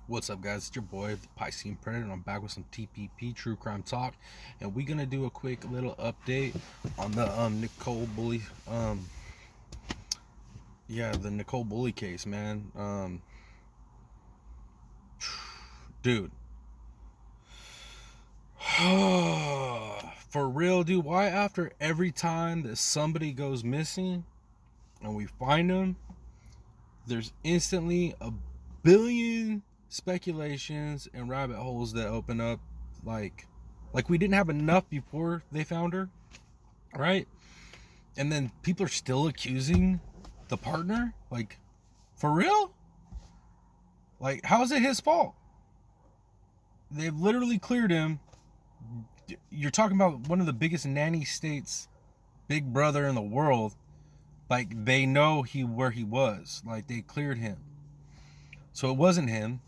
What's up, guys? It's your boy, the Piscean Predator, and I'm back with some TPP True Crime Talk, and we're gonna do a quick little update on the Nicole Bulley case, man. Dude, for real, dude. Why after every time that somebody goes missing and we find them, there's instantly a billion speculations and rabbit holes that open up, like we didn't have enough before they found her, right? And then people are still accusing the partner, like, for real? Like, how is it his fault? They've literally cleared him. You're talking about one of the biggest nanny states, big brother in the world. Like, they know where he was. Like, they cleared him, so it wasn't him.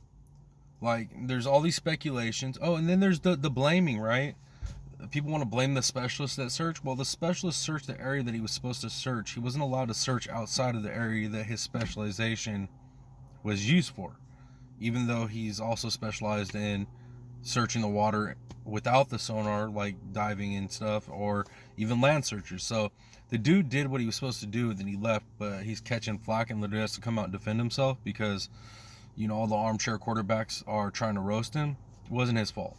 Like, there's all these speculations. Oh, and then there's the blaming, right? People want to blame the specialist that searched. Well, the specialist searched the area that he was supposed to search. He wasn't allowed to search outside of the area that his specialization was used for, even though he's also specialized in searching the water without the sonar, like diving and stuff, or even land searchers. So the dude did what he was supposed to do, then he left, but he's catching flack and literally has to come out and defend himself because, all the armchair quarterbacks are trying to roast him. It wasn't his fault.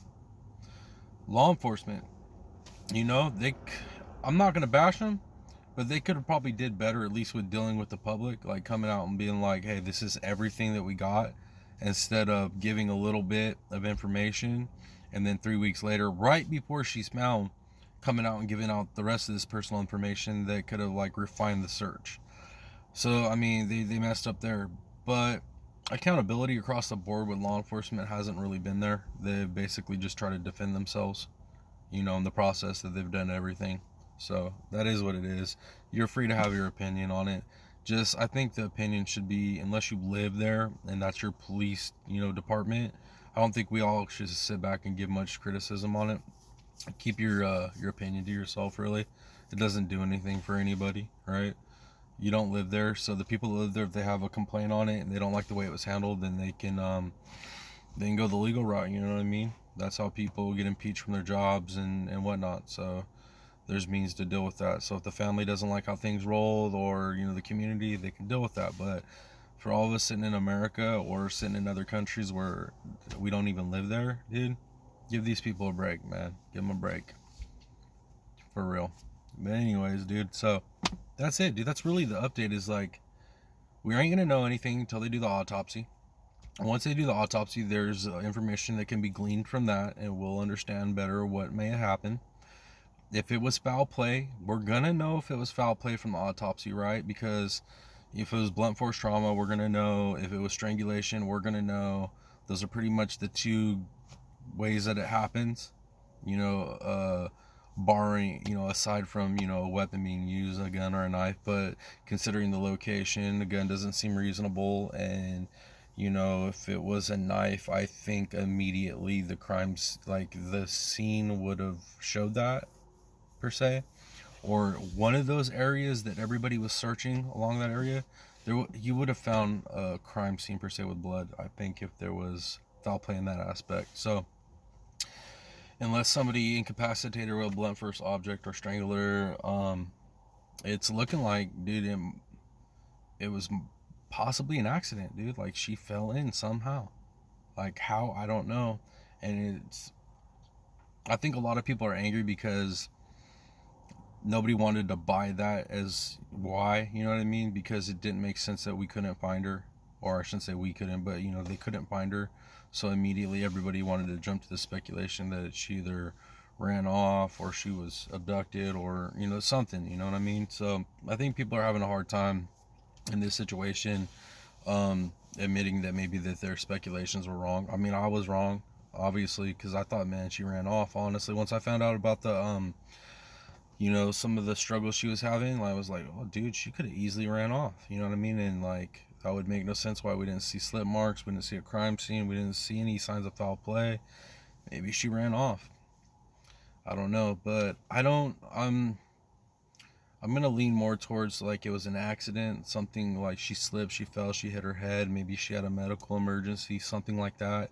Law enforcement, they, I'm not going to bash them, but they could have probably did better, at least with dealing with the public, like coming out and being like, hey, this is everything that we got, instead of giving a little bit of information and then 3 weeks later, right before she's found, coming out and giving out the rest of this personal information that could have like refined the search. So I mean, they messed up there. But accountability across the board with law enforcement hasn't really been there. They've basically just tried to defend themselves, in the process that they've done everything. So that is what it is. You're free to have your opinion on it. Just, I think the opinion should be, unless you live there and that's your police, department, I don't think we all should sit back and give much criticism on it. Keep your opinion to yourself, really. It doesn't do anything for anybody, right? You don't live there, so the people that live there, if they have a complaint on it and they don't like the way it was handled, then they can go the legal route. You know what I mean? That's how people get impeached from their jobs and whatnot. So there's means to deal with that. So if the family doesn't like how things roll, or the community, they can deal with that. But for all of us sitting in America or sitting in other countries where we don't even live there, dude, give these people a break, man. Give them a break, for real. But anyways, dude, so that's it, dude. That's really the update. Is like, we ain't gonna know anything until they do the autopsy. Once they do the autopsy, there's information that can be gleaned from that, and we'll understand better what may have happened. If it was foul play, we're gonna know if it was foul play from the autopsy, right? Because if it was blunt force trauma, we're gonna know. If it was strangulation, we're gonna know. Those are pretty much the two ways that it happens. Barring, aside from, a weapon being used, a gun or a knife, but considering the location, the gun doesn't seem reasonable. And, if it was a knife, I think immediately the crimes, like the scene would have showed that, per se. Or one of those areas that everybody was searching along that area, you would have found a crime scene, per se, with blood, I think, if there was foul play in that aspect. So unless somebody incapacitated with a blunt force object or strangler, it's looking like, dude, it was possibly an accident, dude. Like, she fell in somehow. Like, how, I don't know. And I think a lot of people are angry because nobody wanted to buy that as why, you know what I mean? Because it didn't make sense that we couldn't find her. Or I shouldn't say we couldn't, but they couldn't find her. So immediately everybody wanted to jump to the speculation that she either ran off or she was abducted, or something, you know what I mean? So I think people are having a hard time in this situation, admitting that maybe that their speculations were wrong. I mean, I was wrong, obviously, because I thought, man, she ran off. Honestly, once I found out about the some of the struggles she was having, I was like, oh, dude, she could have easily ran off, you know what I mean? And like, that would make no sense why we didn't see slip marks, we didn't see a crime scene, we didn't see any signs of foul play. Maybe she ran off. I don't know, but I'm gonna lean more towards like it was an accident, something like she slipped, she fell, she hit her head, maybe she had a medical emergency, something like that.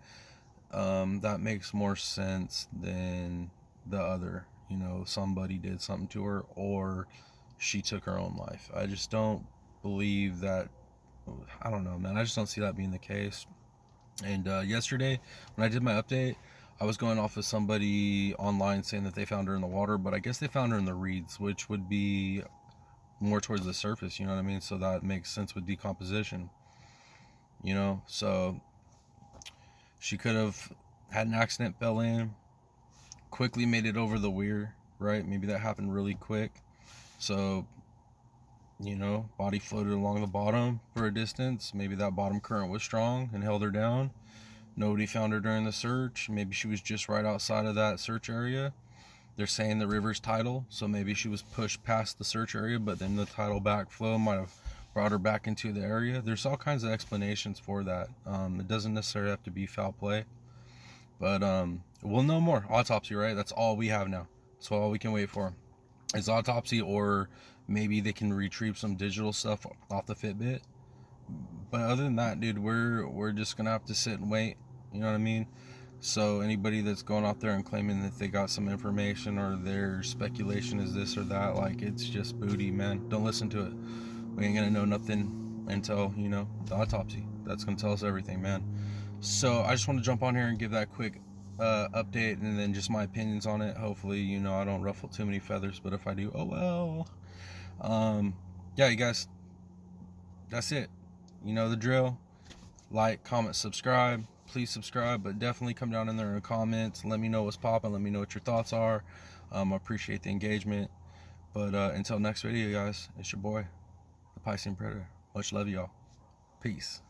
That makes more sense than the other. You know, somebody did something to her, or she took her own life. I just don't believe that. I don't know, man. I just don't see that being the case. And yesterday, when I did my update, I was going off of somebody online saying that they found her in the water, but I guess they found her in the reeds, which would be more towards the surface, you know what I mean? So that makes sense with decomposition, you know? So she could have had an accident, fell in, quickly made it over the weir, right? Maybe that happened really quick. So, you know, body floated along the bottom for a distance. Maybe that bottom current was strong and held her down. Nobody found her during the search. Maybe she was just right outside of that search area. They're saying the river's tidal, so maybe she was pushed past the search area, but then the tidal backflow might have brought her back into the area. There's all kinds of explanations for that. It doesn't necessarily have to be foul play, but we'll know more. Autopsy, right? That's all we have now. That's all we can wait for is autopsy, or maybe they can retrieve some digital stuff off the Fitbit. But other than that, dude, we're just gonna have to sit and wait. You know what I mean? So anybody that's going out there and claiming that they got some information or their speculation is this or that, like, it's just booty, man. Don't listen to it. We ain't gonna know nothing until, you know, the autopsy. That's gonna tell us everything, man. So I just want to jump on here and give that quick update, and then just my opinions on it. Hopefully, you know, I don't ruffle too many feathers, but if I do, oh well. Yeah, you guys, that's it. You know the drill. Like, comment, subscribe. Please subscribe, but definitely come down in there in the comments. Let me know what's popping. Let me know what your thoughts are. I appreciate the engagement. But until next video, guys, it's your boy, the Piscean Predator. Much love, y'all. Peace.